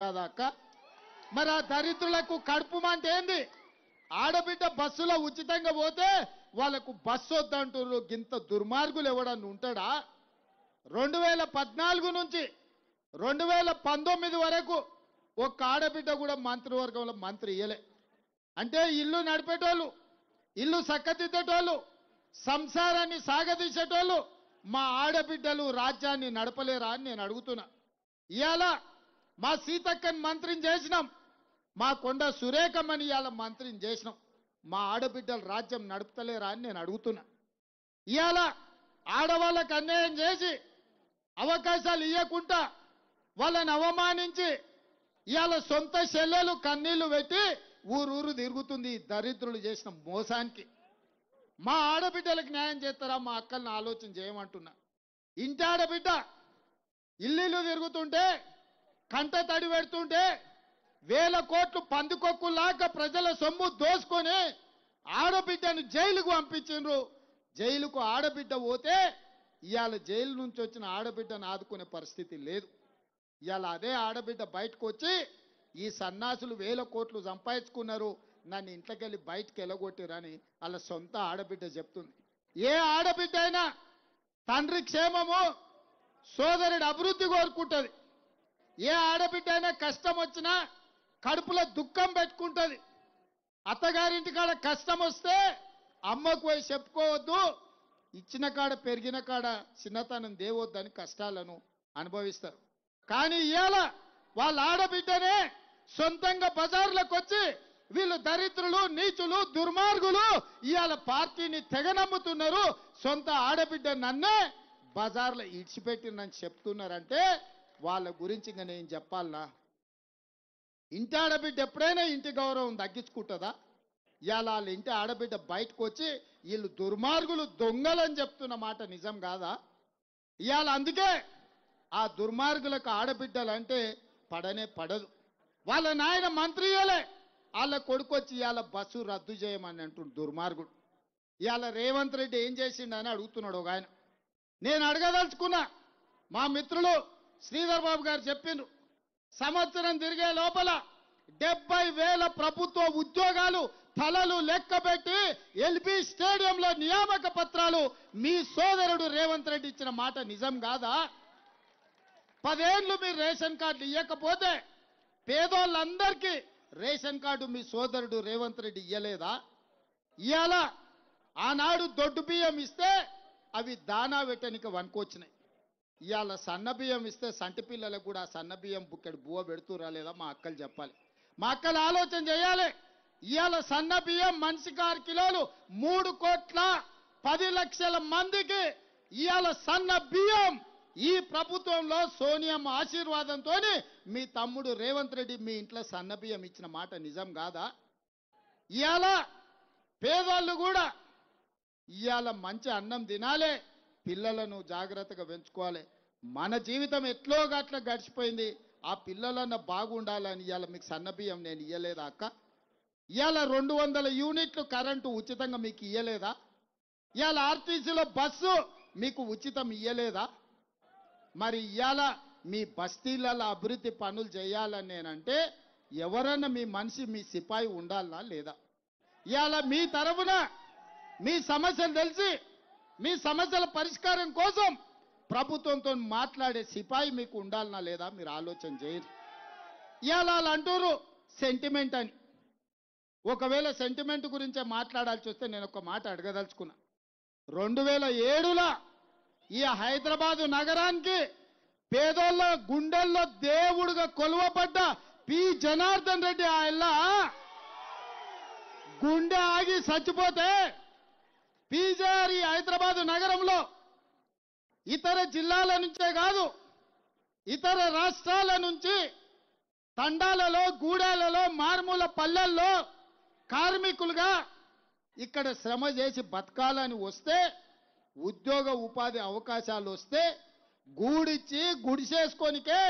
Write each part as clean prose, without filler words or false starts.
కాదా అక్క? మరి ఆ దరిద్రులకు కడుపు మంట ఏంది? ఆడబిడ్డ బస్సులో ఉచితంగా పోతే వాళ్ళకు బస్సు వద్దంటున్నారు. గింత దుర్మార్గులు ఎవడన్నా ఉంటాడా? 2014 నుంచి 2019 వరకు ఒక్క ఆడబిడ్డ కూడా మంత్రివర్గంలో మంత్రి ఇయ్యలే. అంటే ఇల్లు నడిపేటోళ్ళు, ఇల్లు చక్కదిద్దేటోళ్ళు, సంసారాన్ని సాగదీసేటోళ్ళు మా ఆడబిడ్డలు రాజ్యాన్ని నడపలేరా అని నేను అడుగుతున్నా. ఇవాళ మా సీతక్కని మంత్రిని చేసినాం, మా కొండ సురేఖమ్మని ఇవాళ మంత్రిని చేసినాం. మా ఆడబిడ్డలు రాజ్యం నడుపుతలేరా అని నేను అడుగుతున్నా. ఇవాళ ఆడవాళ్ళకు అన్యాయం చేసి అవకాశాలు ఇవ్వకుండా వాళ్ళని అవమానించి ఇవాళ సొంత చెల్లెలు కన్నీళ్లు పెట్టి ఊరూరు తిరుగుతుంది ఈ దరిద్రులు చేసిన మోసానికి. మా ఆడబిడ్డలకు న్యాయం చేస్తారా? మా అక్కల్ని ఆలోచన చేయమంటున్నా. ఇంటి ఆడబిడ్డ ఇల్లు తిరుగుతుంటే కంట తడి పెడుతుంటే వేల కోట్లు పందుకొక్కులాగా ప్రజల సొమ్ము దోసుకొని ఆడబిడ్డను జైలుకు పంపించిండ్రు. జైలుకు ఆడబిడ్డ పోతే ఇవాళ జైలు నుంచి వచ్చిన ఆడబిడ్డను ఆదుకునే పరిస్థితి లేదు. ఇవాళ అదే ఆడబిడ్డ బయటకు వచ్చి ఈ సన్నాసులు వేల కోట్లు సంపాదించుకున్నారు, నన్ను ఇంట్లోకి వెళ్ళి బయటకు వెళ్ళగొట్టిరని వాళ్ళ సొంత ఆడబిడ్డ చెప్తుంది. ఏ ఆడబిడ్డ అయినా తండ్రి క్షేమము, సోదరుడి అభివృద్ధి కోరుకుంటుంది. ఏ ఆడబిడ్డ అయినా కష్టం వచ్చినా కడుపులో దుఃఖం పెట్టుకుంటుంది. అత్తగారింటి కాడ కష్టం వస్తే అమ్మకు పోయి చెప్పుకోవద్దు, ఇచ్చిన కాడ పెరిగిన కాడ చిన్నతనం దేవొద్దని కష్టాలను అనుభవిస్తారు. కానీ ఇవాళ వాళ్ళ ఆడబిడ్డనే సొంతంగా బజార్లకు వచ్చి వీళ్ళు దరిద్రులు, నీచులు, దుర్మార్గులు ఇవాళ పార్టీని తెగనమ్ముతున్నారు. సొంత ఆడబిడ్డ నన్నే బజార్లో ఇడిచిపెట్టిందని చెప్తున్నారంటే వాళ్ళ గురించి ఇంకా నేను చెప్పాలనా? ఇంటి ఆడబిడ్డ ఎప్పుడైనా ఇంటి గౌరవం తగ్గించుకుంటుందా? ఇవాళ వాళ్ళ ఇంటి ఆడబిడ్డ బయటకు వచ్చి వీళ్ళు దుర్మార్గులు, దొంగలని చెప్తున్న మాట నిజం కాదా? ఇవాళ అందుకే ఆ దుర్మార్గులకు ఆడబిడ్డలంటే పడనే పడదు. వాళ్ళ నాయన మంత్రియలే వాళ్ళ కొడుకు వచ్చి ఇవాళ బస్సు రద్దు చేయమని అంటుండు దుర్మార్గుడు. ఇవాళ రేవంత్ రెడ్డి ఏం చేసిండని అడుగుతున్నాడు ఒక ఆయన. నేను అడగదలుచుకున్నా. మా మిత్రులు శ్రీధర్ బాబు గారు చెప్పిండ్రు, సంవత్సరం తిరిగే లోపల 70,000 ప్రభుత్వ ఉద్యోగాలు తలలు లెక్కబెట్టి ఎల్బీ స్టేడియంలో నియామక పత్రాలు మీ సోదరుడు రేవంత్ రెడ్డి ఇచ్చిన మాట నిజం కాదా? 10 ఏళ్ళు మీరు రేషన్ కార్డులు ఇవ్వకపోతే పేదోళ్ళందరికీ రేషన్ కార్డు మీ సోదరుడు రేవంత్ రెడ్డి ఇయ్యలేదా? ఇవాళ ఆనాడు దొడ్డు బియ్యం ఇస్తే అవి దానా పెట్టనికి వనుకొచ్చినాయి. ఇవాళ సన్న బియ్యం ఇస్తే సంటి పిల్లలకు కూడా సన్న బియ్యం బుక్కెడు బువ్వ పెడుతురా లేదా మా అక్కలు చెప్పాలి. మా అక్కలు ఆలోచన చేయాలి. ఇవాళ సన్న బియ్యం మనిషికి 6 కిలోలు, 3,10,00,000 మందికి ఇవాళ సన్న బియ్యం ఈ ప్రభుత్వంలో సోనియమ్మ ఆశీర్వాదంతో మీ తమ్ముడు రేవంత్ రెడ్డి మీ ఇంట్లో సన్న బియ్యం ఇచ్చిన మాట నిజం కాదా? ఇవాళ పేదవాళ్ళు కూడా ఇవాళ మంచి అన్నం తినాలి, పిల్లలను జాగ్రత్తగా పెంచుకోవాలి. మన జీవితం ఎట్లో గట్ల గడిచిపోయింది, ఆ పిల్లలన్న బాగుండాలని ఇవాళ మీకు సన్న బియ్యం నేను ఇయ్యలేదా అక్క? ఇవాళ 200 యూనిట్లు కరెంటు ఉచితంగా మీకు ఇయ్యలేదా? ఇవాళ ఆర్టీసీలో బస్సు మీకు ఉచితం ఇయ్యలేదా? మరి ఇవాళ మీ బస్తీలలో అభివృద్ధి పనులు చేయాలని నేనంటే ఎవరన్నా మీ మనిషి, మీ సిపాయి ఉండాలనా లేదా? ఇవాళ మీ తరఫున మీ సమస్యలు తెలిసి మీ సమస్యల పరిష్కారం కోసం ప్రభుత్వంతో మాట్లాడే సిపాయి మీకు ఉండాలనా లేదా? మీరు ఆలోచన చేయరు. ఇవాళ వాళ్ళు అంటారు సెంటిమెంట్ అని. ఒకవేళ సెంటిమెంట్ గురించే మాట్లాడాల్సి వస్తే నేను ఒక మాట అడగదలుచుకున్నా. 2007లో ఈ హైదరాబాదు నగరానికి పేదోళ్ళ గుండెల్లో దేవుడుగా కొలువపడ్డ పి జనార్దన్ రెడ్డి ఆయన గుండె ఆగి చచ్చిపోతే పీజేఆర్ ఈ హైదరాబాదు నగరంలో ఇతర జిల్లాల నుంచే కాదు ఇతర రాష్ట్రాల నుంచి తండాలలో, గూడాలలో, మారుమూల పల్లెల్లో కార్మికులుగా ఇక్కడ శ్రమ చేసి బతకాలని వస్తే, ఉద్యోగ ఉపాధి అవకాశాలు వస్తే గూడిచ్చి గుడిసేసుకోనికే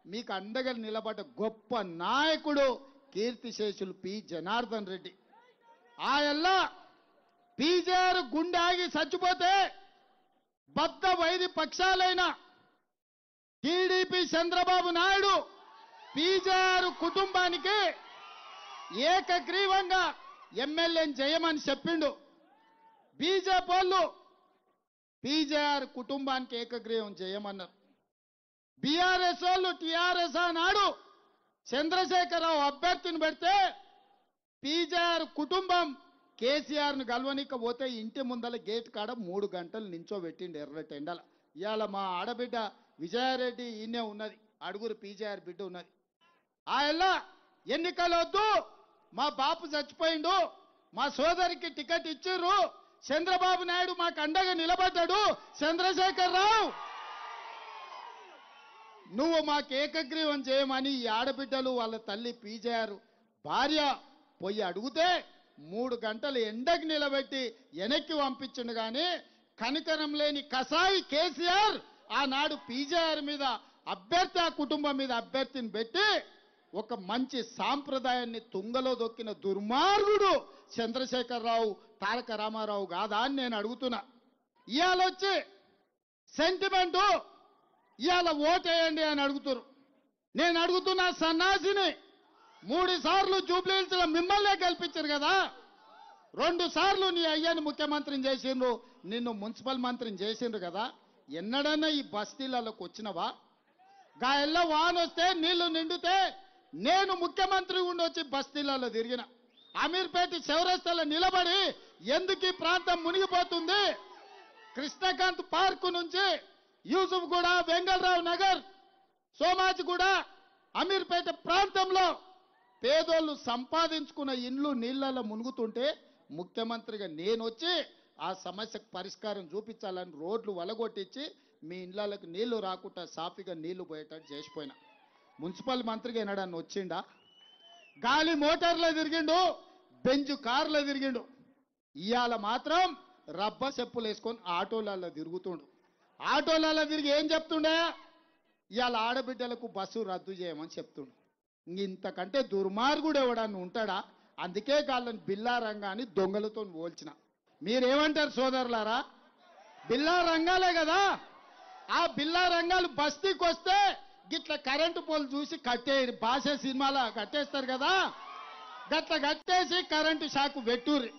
మీకు అండగా నిలబడ్డ గొప్ప నాయకుడు కీర్తిశేషులు పి జనార్దన్ రెడ్డి. ఆయల్ల పీజేఆర్ గుండె ఆగి చచ్చిపోతే బద్ద వైరి పక్షాలైన టీడీపీ, చంద్రబాబు నాయుడు, పీజేఆర్ కుటుంబానికి ఏకగ్రీవంగా ఎమ్మెల్యేని చేయమని చెప్పిండు. బీజేపీ వాళ్ళు పీజేఆర్ కుటుంబానికి ఏకగ్రీవం చేయమన్నారు. బీఆర్ఎస్ వాళ్ళు టీఆర్ఎస్ ఆనాడు చంద్రశేఖరరావు అభ్యర్థిని పెడితే పీజేఆర్ కుటుంబం కేసీఆర్ను గెలవనికపోతే ఇంటి ముందల గేట్ కాడ 3 గంటలు నించోబెట్టిండు ఎర్రటి ఎండల. ఇవాళ మా ఆడబిడ్డ విజయారెడ్డి ఈయనే ఉన్నది, అడుగురు పీజేఆర్ బిడ్డ ఉన్నది. ఆ ఎల్లా ఎన్నికలు వద్దు, మా బాపు చచ్చిపోయిండు, మా సోదరికి టికెట్ ఇచ్చిర్రు, చంద్రబాబు నాయుడు మాకు అండగా నిలబడ్డాడు, చంద్రశేఖరరావు నువ్వు మాకు ఏకగ్రీవం చేయమని ఈ ఆడబిడ్డలు వాళ్ళ తల్లి పీజేఆర్ భార్య పోయి అడిగితే 3 గంటలు ఎండకు నిలబెట్టి వెనక్కి పంపించిండు. కానీ కనికరం లేని కసాయి కేసీఆర్ ఆనాడు పీజేఆర్ మీద అభ్యర్థి, ఆ కుటుంబం మీద అభ్యర్థిని పెట్టి ఒక మంచి సాంప్రదాయాన్ని తుంగలో దొక్కిన దుర్మార్గుడు చంద్రశేఖరరావు తారక రామారావు కాదా అని నేను అడుగుతున్నా. ఇవాళ వచ్చి సెంటిమెంటు ఇవాళ ఓటేయండి అని అడుగుతున్నారు. నేను అడుగుతున్నా సన్నాసిని, 3 సార్లు జూబ్లీహిల్స్లో మిమ్మల్నే గెలిపించారు కదా, 2 సార్లు నీ అయ్యని ముఖ్యమంత్రిని చేసిండ్రు, నిన్ను మున్సిపల్ మంత్రిని చేసిండ్రు కదా, ఎన్నడన్నా ఈ బస్తీలలోకి వచ్చినవా? గా ఎల్ల వాన వస్తే నీళ్లు నిండితే నేను ముఖ్యమంత్రి ఉండొచ్చి బస్తీలలో తిరిగిన, అమీర్పేట చౌరస్తాలో నిలబడి ఎందుకు ఈ ప్రాంతం మునిగిపోతుంది, కృష్ణకాంత్ పార్కు నుంచి యూసుఫ్ కూడా, వెంగళరావు నగర్, సోమాజిగూడ, అమీర్పేట ప్రాంతంలో పేదోళ్ళు సంపాదించుకున్న ఇండ్లు నీళ్లలో మునుగుతుంటే ముఖ్యమంత్రిగా నేను వచ్చి ఆ సమస్యకు పరిష్కారం చూపించాలని రోడ్లు వలగొట్టించి మీ ఇండ్లకు నీళ్లు రాకుండా సాఫీగా నీళ్లు పోయేటట్టు చేసిపోయినా. మున్సిపల్ మంత్రిగా ఎన్నడన్నా వచ్చిండా? గాలి మోటార్లో తిరిగిండు, బెంజ్ కార్లో తిరిగిండు. ఇవాళ మాత్రం రబ్బ చెప్పులు వేసుకొని ఆటోలలో తిరుగుతుండు. ఆటోలలో తిరిగి ఏం చెప్తుండే? ఇవాళ ఆడబిడ్డలకు బస్సు రద్దు చేయమని చెప్తుండు. ఇంతకంటే దుర్మార్గుడు ఎవడన్నా ఉంటాడా? అందుకే వాళ్ళని బిల్లా రంగాన్ని దొంగలతో పోల్చిన. మీరేమంటారు సోదరులారా? బిల్లా రంగాలే కదా, ఆ బిల్లా రంగాలు బస్తీకి వస్తే గిట్ల కరెంటు పోలు చూసి భాష సినిమాలో కట్టేస్తారు కదా, గట్ల కట్టేసి కరెంటు షాకు పెట్టుర్రి.